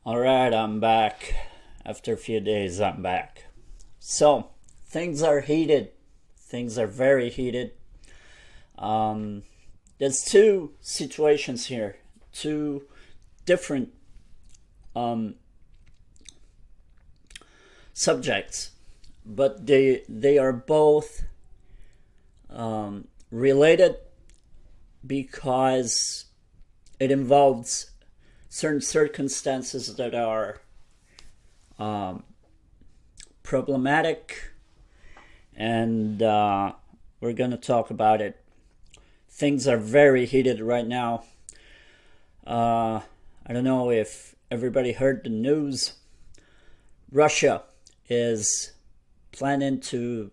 All right, I'm back. After a few days, I'm back. So, things are heated. Things are very heated. There's two situations here, two different subjects, but they are both related because it involves certain circumstances that are problematic, and we're going to talk about it. Things are very heated right now. I don't know if everybody heard the news. Russia is planning to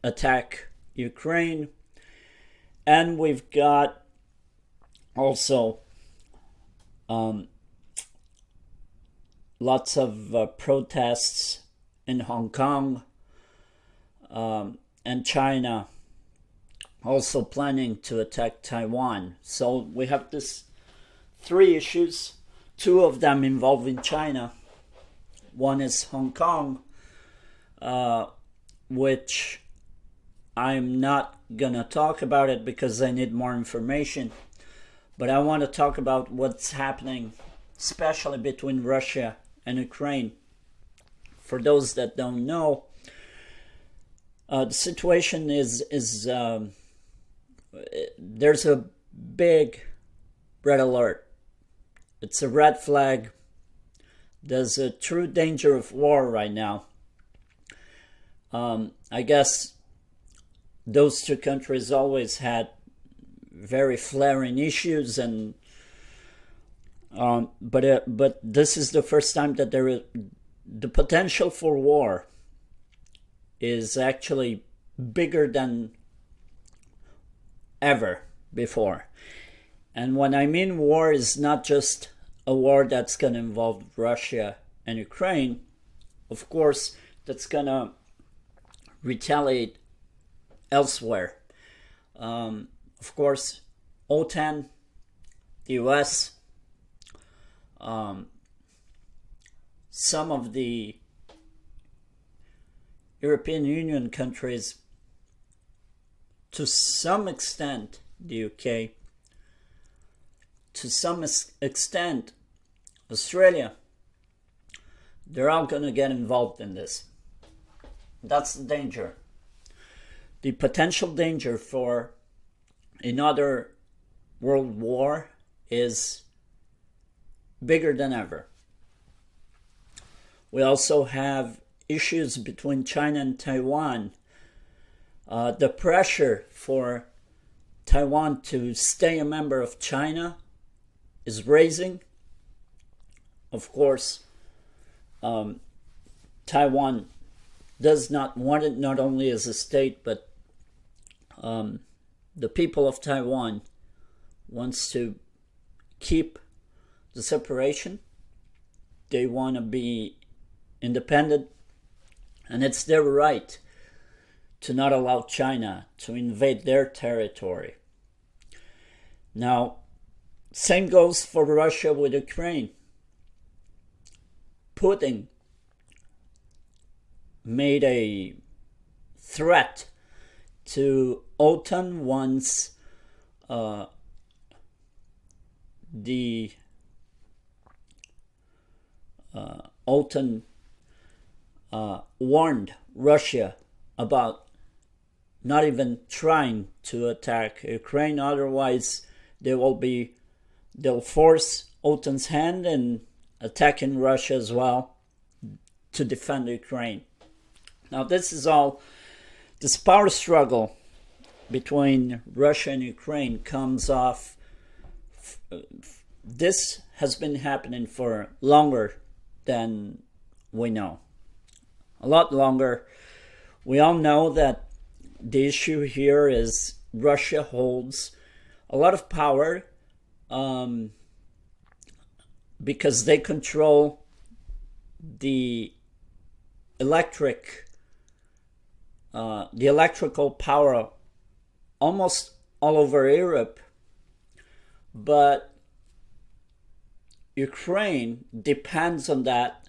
attack Ukraine, and we've got also lots of protests in Hong Kong, and China also planning to attack Taiwan. So we have this three issues, two of them involving China. One is Hong Kong, which I'm not gonna talk about it because I need more information. But I want to talk about what's happening, especially between Russia and Ukraine. For those that don't know, the situation is there's a big red alert. It's a red flag. There's a true danger of war right now. I guess those two countries always had very flaring issues, and but this is the first time that the potential for war is actually bigger than ever before. And when I mean war, is not just a war that's going to involve Russia and Ukraine. Of course, that's going to retaliate elsewhere. Of course, OTAN, the US, some of the European Union countries, to some extent the UK, to some extent Australia, they're all going to get involved in this. That's the danger. The potential danger for another world war is bigger than ever. We also have issues between China and Taiwan. The pressure for Taiwan to stay a member of China is rising. Of course, Taiwan does not want it, not only as a state, but the people of Taiwan wants to keep the separation. They want to be independent, and it's their right to not allow China to invade their territory. Now, same goes for Russia with Ukraine. Putin made a threat to OTAN once the OTAN warned Russia about not even trying to attack Ukraine. Otherwise, they'll force OTAN's hand in attacking Russia as well to defend Ukraine. Now, this power struggle between Russia and Ukraine comes off. This has been happening for longer than we know. A lot longer. We all know that the issue here is Russia holds a lot of power because they control the electrical power almost all over Europe, but Ukraine depends on that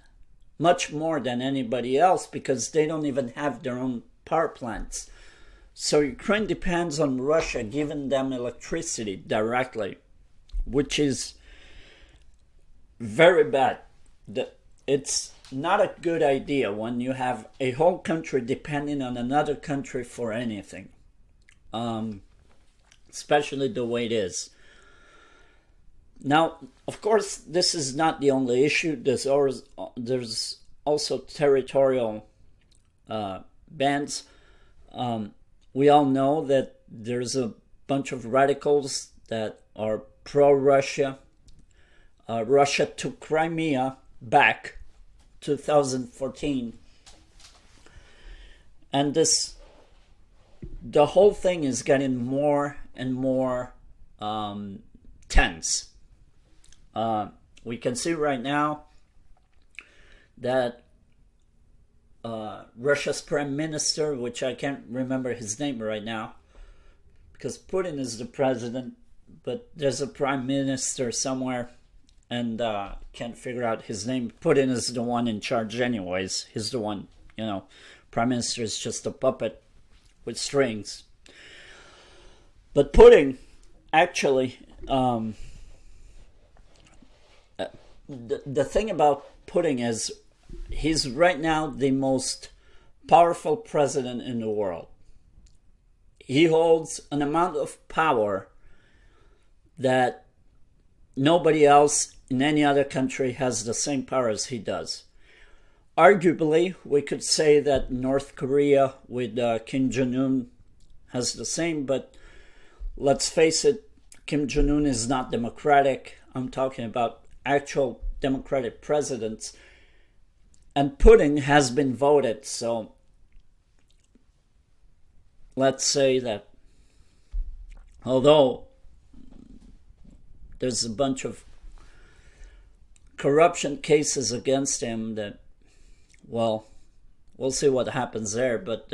much more than anybody else because they don't even have their own power plants. So Ukraine depends on Russia giving them electricity directly, which is very bad. It's not a good idea when you have a whole country depending on another country for anything, especially the way it is. Now, of course, this is not the only issue. There's also territorial bans. We all know that there's a bunch of radicals that are pro-Russia. Russia took Crimea back 2014. And the whole thing is getting more and more tense. We can see right now that Russia's prime minister, which I can't remember his name right now, because Putin is the president, but there's a prime minister somewhere, and can't figure out his name. Putin is the one in charge anyways. He's the one, prime minister is just a puppet with strings. But Putin, actually, the thing about Putin is he's right now the most powerful president in the world. He holds an amount of power that nobody else in any other country has the same power as he does. Arguably, we could say that North Korea with Kim Jong-un has the same, but let's face it, Kim Jong-un is not democratic. I'm talking about actual democratic presidents. And Putin has been voted, so let's say that although there's a bunch of corruption cases against him that, well, we'll see what happens there, but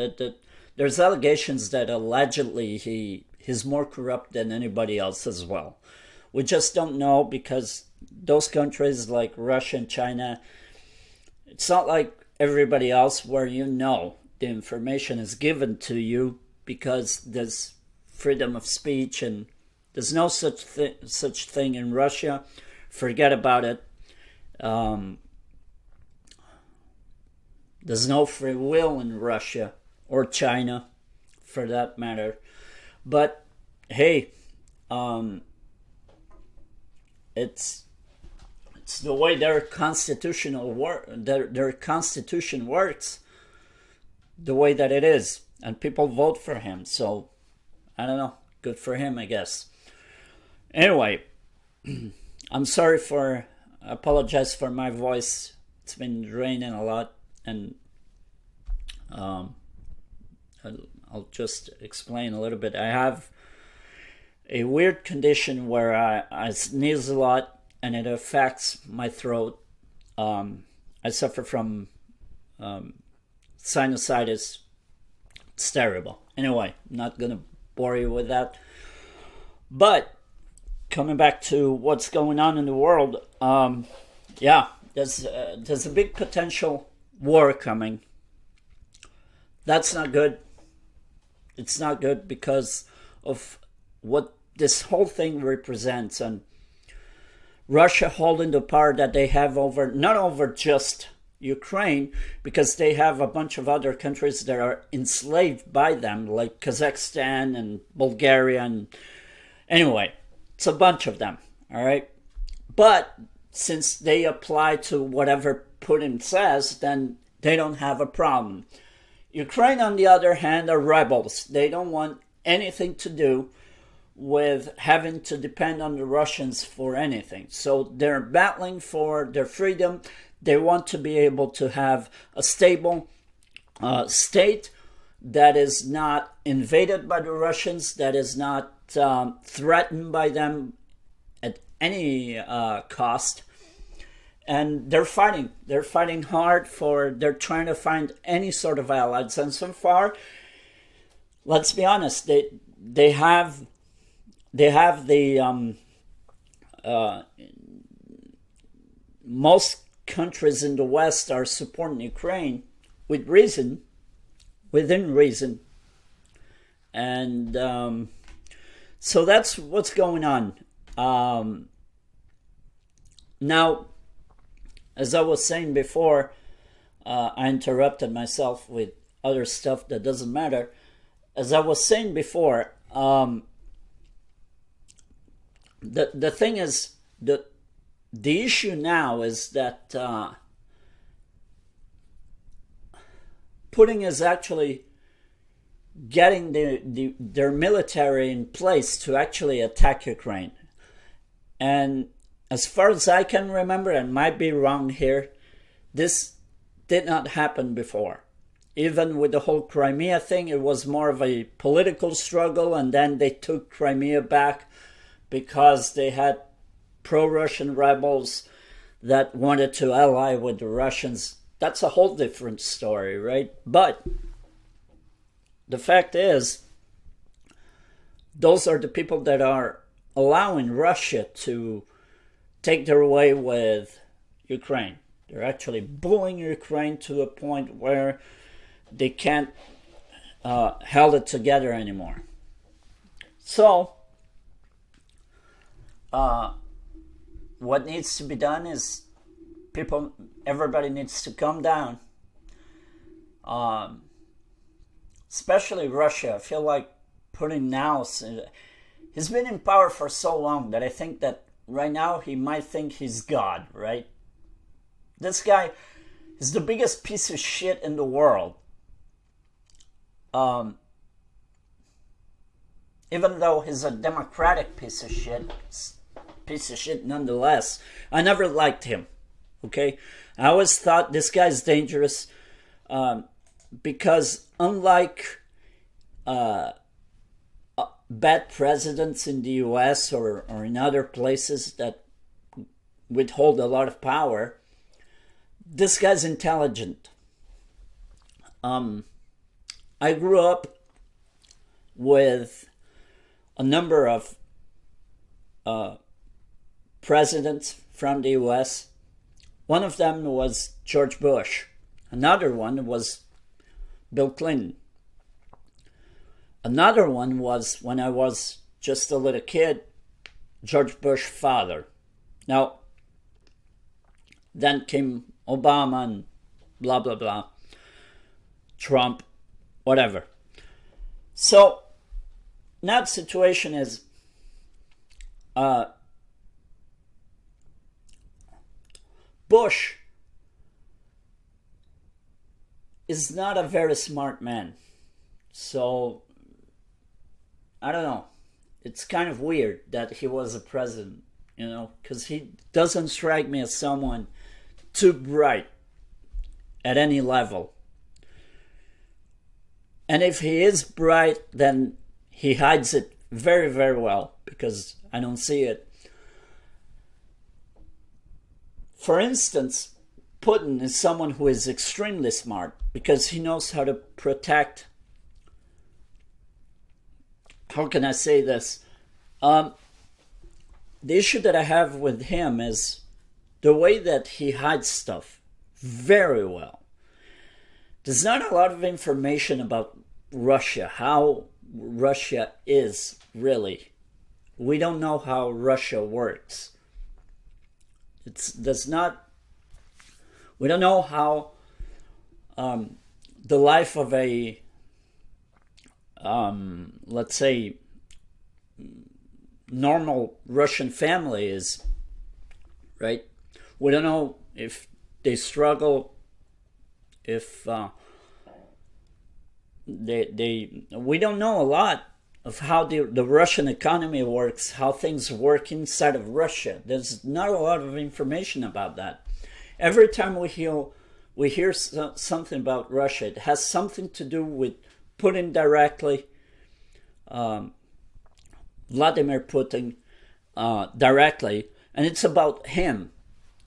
there's allegations that allegedly he's more corrupt than anybody else as well. We just don't know because those countries like Russia and China, it's not like everybody else where the information is given to you because there's freedom of speech and there's no such thing in Russia. Forget about it. There's no free will in Russia or China for that matter. But hey, it's the way their constitution works, the way that it is, and people vote for him. So I don't know, good for him, I guess. Anyway, I'm sorry I apologize for my voice. It's been raining a lot, and I'll just explain a little bit. I have a weird condition where I sneeze a lot and it affects my throat. I suffer from sinusitis. It's terrible. Anyway, I'm not gonna bore you with that. But coming back to what's going on in the world, there's a big potential war coming. That's not good. It's not good because of what this whole thing represents, and Russia holding the power that they have over, not over just Ukraine, because they have a bunch of other countries that are enslaved by them, like Kazakhstan and Bulgaria, and anyway, it's a bunch of them, all right? But since they apply to whatever Putin says, then they don't have a problem. Ukraine, on the other hand, are rebels. They don't want anything to do with having to depend on the Russians for anything. So they're battling for their freedom. They want to be able to have a stable state that is not invaded by the Russians, that is not threatened by them at any cost. And they're fighting. They're fighting hard they're trying to find any sort of allies. And so far, let's be honest, they have the most countries in the West are supporting Ukraine with reason, within reason. And so that's what's going on. Now, as I was saying before, I interrupted myself with other stuff that doesn't matter. As I was saying before, the thing is, the issue now is that Putin is actually getting their military in place to actually attack Ukraine. And as far as I can remember, and might be wrong here, this did not happen before. Even with the whole Crimea thing, it was more of a political struggle, and then they took Crimea back because they had pro-Russian rebels that wanted to ally with the Russians. That's a whole different story, right? But the fact is, those are the people that are allowing Russia to take their way with Ukraine. They're actually bullying Ukraine to a point where they can't hold it together anymore. So, what needs to be done is everybody needs to calm down. Especially Russia. I feel like Putin now, he's been in power for so long that I think that right now he might think he's God, right? This guy is the biggest piece of shit in the world. Even though he's a democratic piece of shit nonetheless. I never liked him, okay? I always thought this guy's dangerous because unlike bad presidents in the US or in other places that withhold a lot of power, this guy's intelligent. I grew up with a number of presidents from the US. One of them was George Bush. Another one was Bill Clinton. Another one was, when I was just a little kid, George Bush's father. Now, then came Obama and blah, blah, blah. Trump, whatever. So, now the situation is, Bush is not a very smart man. So, I don't know. It's kind of weird that he was a president, you know, because he doesn't strike me as someone too bright at any level. And if he is bright, then he hides it very, very well, because I don't see it. For instance, Putin is someone who is extremely smart because he knows how to protect. How can I say this? The issue that I have with him is the way that he hides stuff very well. There's not a lot of information about Russia, how Russia is really. We don't know how Russia works. We don't know how the life of a, let's say, normal Russian family is, right? We don't know if they struggle, if we don't know a lot of how the Russian economy works, how things work inside of Russia. There's not a lot of information about that. Every time we hear something about Russia, it has something to do with Putin directly, Vladimir Putin directly, and it's about him.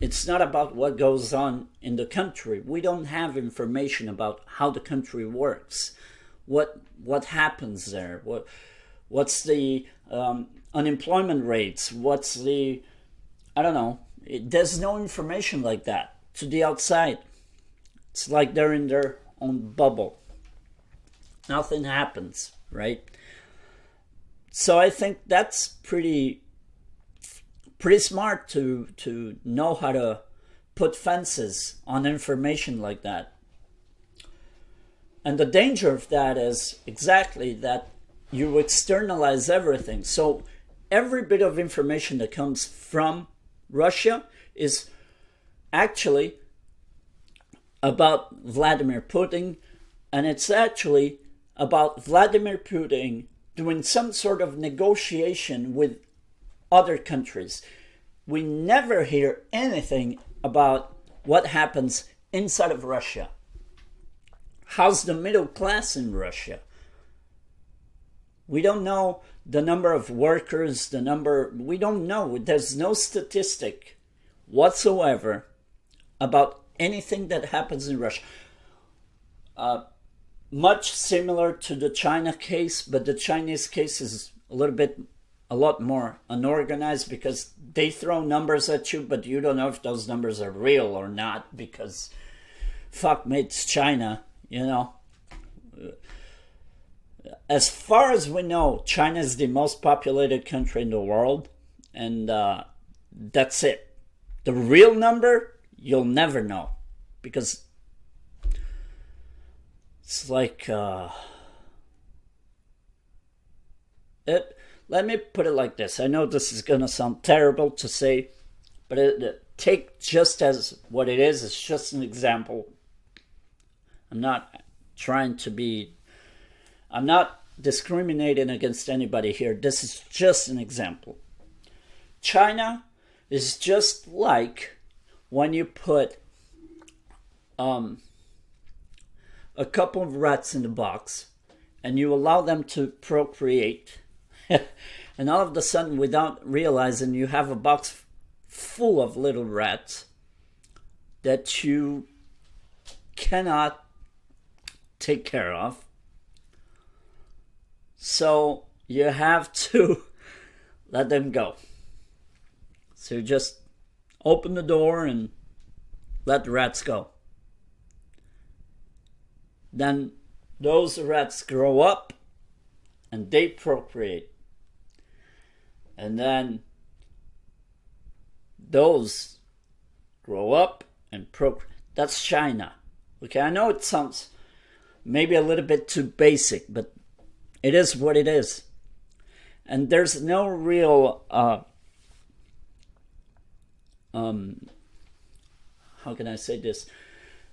It's not about what goes on in the country. We don't have information about how the country works, what happens there, what's the unemployment rates, what's the, I don't know, There's no information like that to the outside. It's like they're in their own bubble. Nothing happens, right? So I think that's pretty smart to know how to put fences on information like that. And the danger of that is exactly that you externalize everything. So every bit of information that comes from Russia is actually about Vladimir Putin, and it's actually about Vladimir Putin doing some sort of negotiation with other countries. We never hear anything about what happens inside of Russia. How's the middle class in Russia? We don't know the number of workers, we don't know. There's no statistic whatsoever about anything that happens in Russia. Much similar to the China case, but the Chinese case is a lot more unorganized, because they throw numbers at you, but you don't know if those numbers are real or not, because fuck me, it's China, you know. As far as we know, China is the most populated country in the world, and that's it. The real number, you'll never know, because it's like let me put it like this. I know this is gonna sound terrible to say, but take just as what it is. It's just an example. I'm not discriminating against anybody here. This is just an example. China is just like when you put a couple of rats in the box and you allow them to procreate, and all of a sudden, without realizing, you have a box full of little rats that you cannot take care of. So you have to let them go. So you just open the door and let the rats go. Then those rats grow up and they procreate. And then those grow up and procreate. That's China. Okay, I know it sounds maybe a little bit too basic, but it is what it is. And there's no real how can I say this?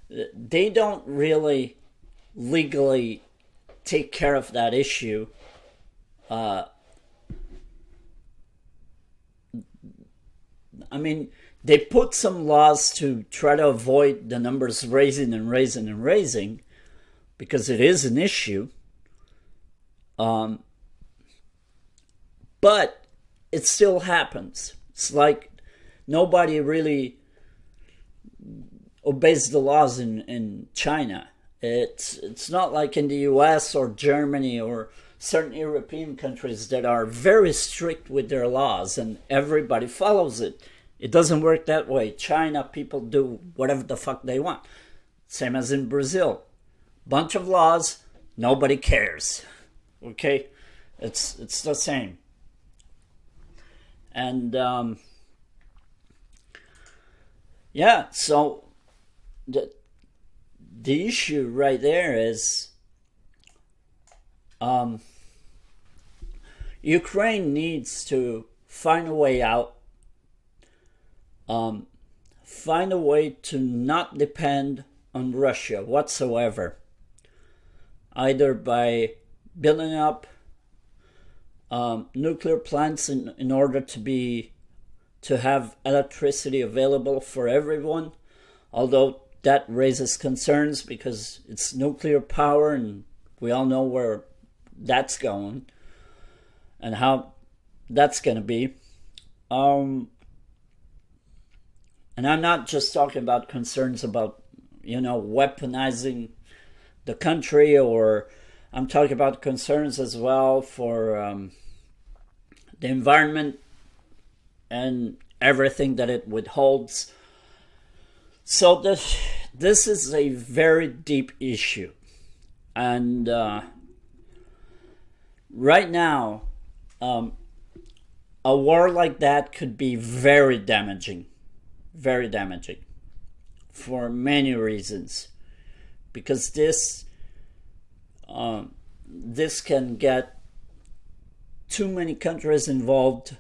They don't really legally take care of that issue. I mean, they put some laws to try to avoid the numbers raising, because it is an issue. But it still happens. It's like nobody really obeys the laws in China. It's not like in the US or Germany or certain European countries that are very strict with their laws and everybody follows it. It doesn't work that way. China, people do whatever the fuck they want. Same as in Brazil. Bunch of laws, nobody cares. Okay? It's the same. And yeah, so the issue right there is Ukraine needs to find a way out, find a way to not depend on Russia whatsoever, either by building up nuclear plants in order to have electricity available for everyone, although that raises concerns because it's nuclear power and we all know where that's going and how that's going to be. And I'm not just talking about concerns about, weaponizing the country, or I'm talking about concerns as well for the environment and everything that it withholds. So this is a very deep issue. And right now, a war like that could be very damaging for many reasons, because this can get too many countries involved,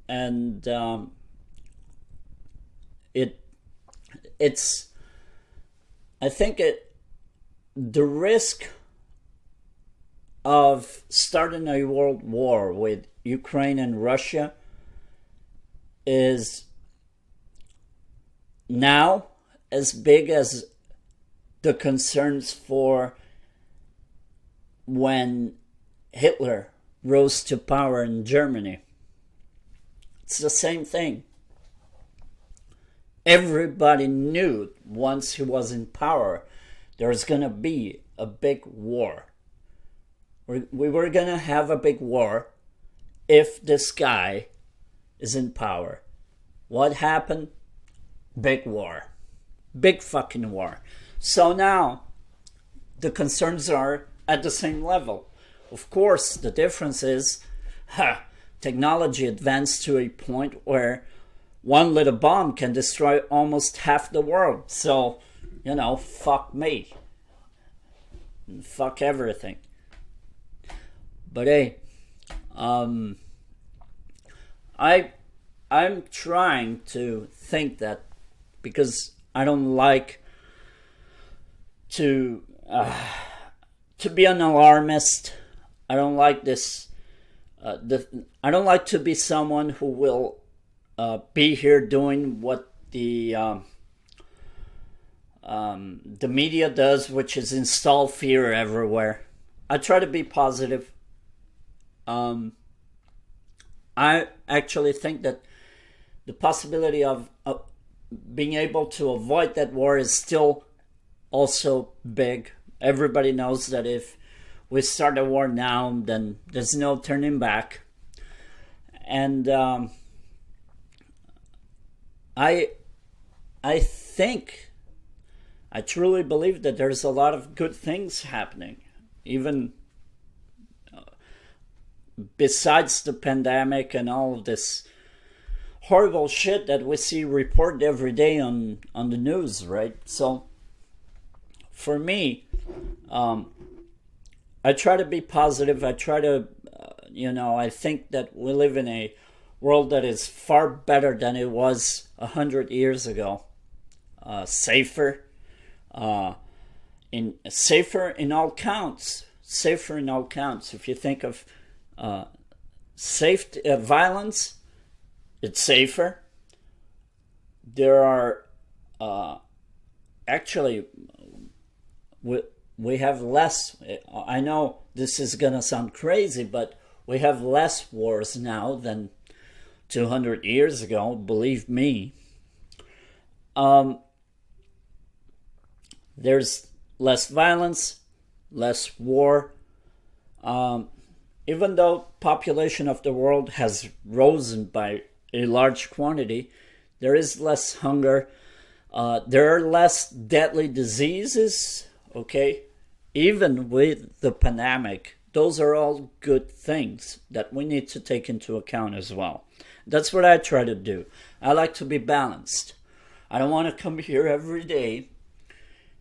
and it's I think the risk of starting a world war with Ukraine and Russia is now as big as the concerns for when Hitler rose to power in Germany. It's the same thing. Everybody knew once he was in power there was going to be a big war. We were going to have a big war if this guy is in power. What happened? Big war. Big fucking war. So now the concerns are at the same level. Of course, the difference is technology advanced to a point where one little bomb can destroy almost half the world. So, fuck me. Fuck everything. But hey, I'm trying to think that, because I don't like to be an alarmist. I don't like this. I don't like to be someone who will be here doing what the media does, which is install fear everywhere. I try to be positive. I actually think that the possibility of being able to avoid that war is still also big. Everybody knows that if we start a war now, then there's no turning back. And I truly believe that there's a lot of good things happening, even besides the pandemic and all of this horrible shit that we see reported every day on the news, right? So for me, I try to be positive. I try to, I think that we live in a world that is far better than it was 100 years ago. Safer in all counts. Safer in all counts. If you think of safety, violence, it's safer. There are actually we have less. I know this is gonna sound crazy, but we have less wars now than 200 years ago. Believe me. There's less violence, less war. Even though population of the world has risen by a large quantity, there is less hunger. There are less deadly diseases, okay? Even with the pandemic, those are all good things that we need to take into account as well. That's what I try to do. I like to be balanced. I don't want to come here every day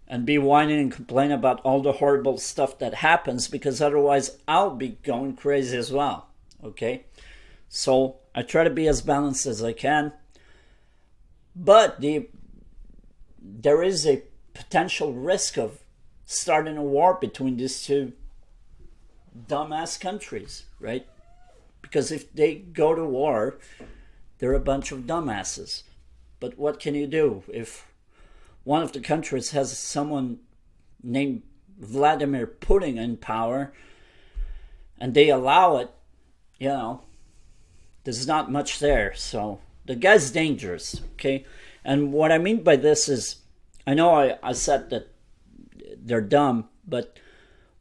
and be whining and complaining about all the horrible stuff that happens, because otherwise I'll be going crazy as well, okay? So I try to be as balanced as I can. But there is a potential risk of starting a war between these two dumbass countries, right? Because if they go to war, they're a bunch of dumbasses. But what can you do if one of the countries has someone named Vladimir Putin in power and they allow it? There's not much there. So the guy's dangerous, okay? And what I mean by this is, I know I said that they're dumb, but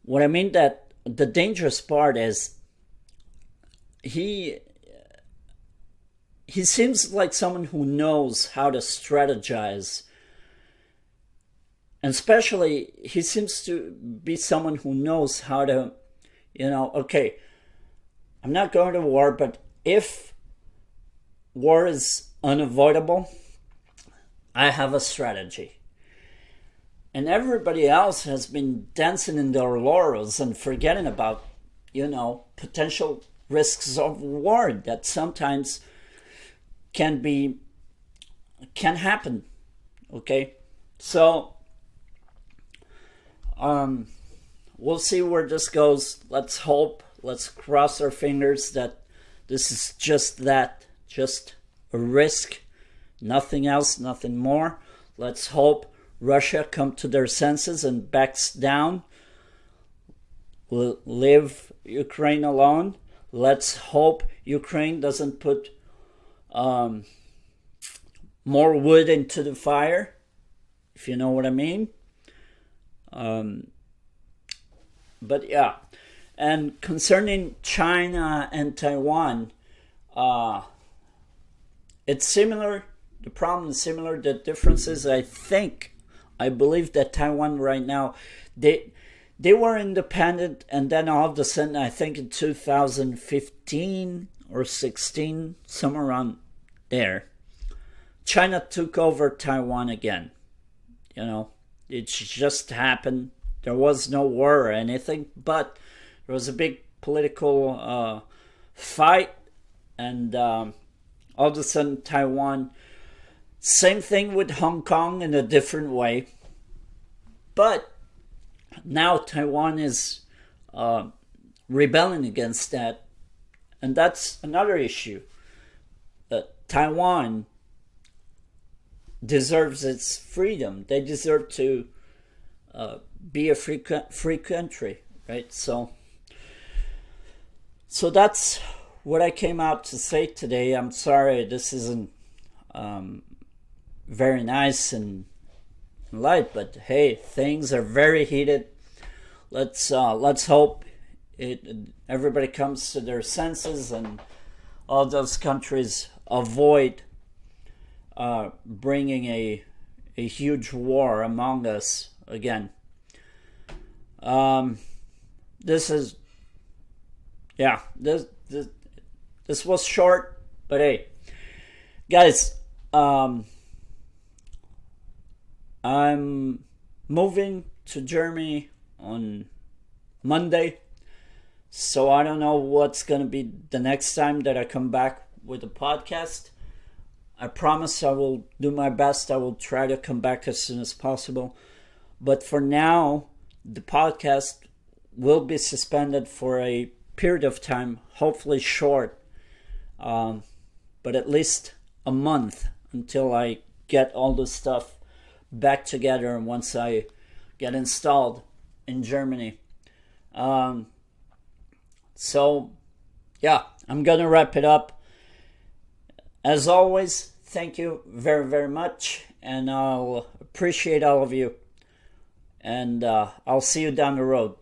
what I mean that the dangerous part is he he seems like someone who knows how to strategize. And especially, he seems to be someone who knows how to, okay, I'm not going to war, but if war is unavoidable, I have a strategy. And everybody else has been dancing in their laurels and forgetting about, potential risks of war that sometimes can happen. Okay? So, we'll see where this goes. Let's hope, let's cross our fingers that this is just a risk, nothing else, nothing more. Let's hope Russia come to their senses and backs down. We'll leave Ukraine alone. Let's hope Ukraine doesn't put more wood into the fire, if you know what I mean. But yeah, and concerning China and Taiwan, it's similar. The problem is similar. The difference is, I believe that Taiwan right now, they were independent, and then all of a sudden, I think in 2015 or 16, somewhere around there, China took over Taiwan again. It just happened. There was no war or anything, but there was a big political fight, and all of a sudden Taiwan, same thing with Hong Kong in a different way, but now Taiwan is rebelling against that, and that's another issue. Taiwan deserves its freedom. They deserve to be a free country, right? So that's what I came out to say today. I'm sorry this isn't very nice and light, but hey, things are very heated. Let's hope everybody comes to their senses and all those countries avoid bringing a huge war among us again. This was short, but hey, guys, I'm moving to Germany on Monday, so I don't know what's gonna be the next time that I come back with a podcast. I promise I will do my best. I will try to come back as soon as possible. But for now, the podcast will be suspended for a period of time, hopefully short, but at least a month until I get all the stuff back together and once I get installed in Germany. So, yeah, I'm going to wrap it up. As always, thank you very, very much, and I'll appreciate all of you. And I'll see you down the road.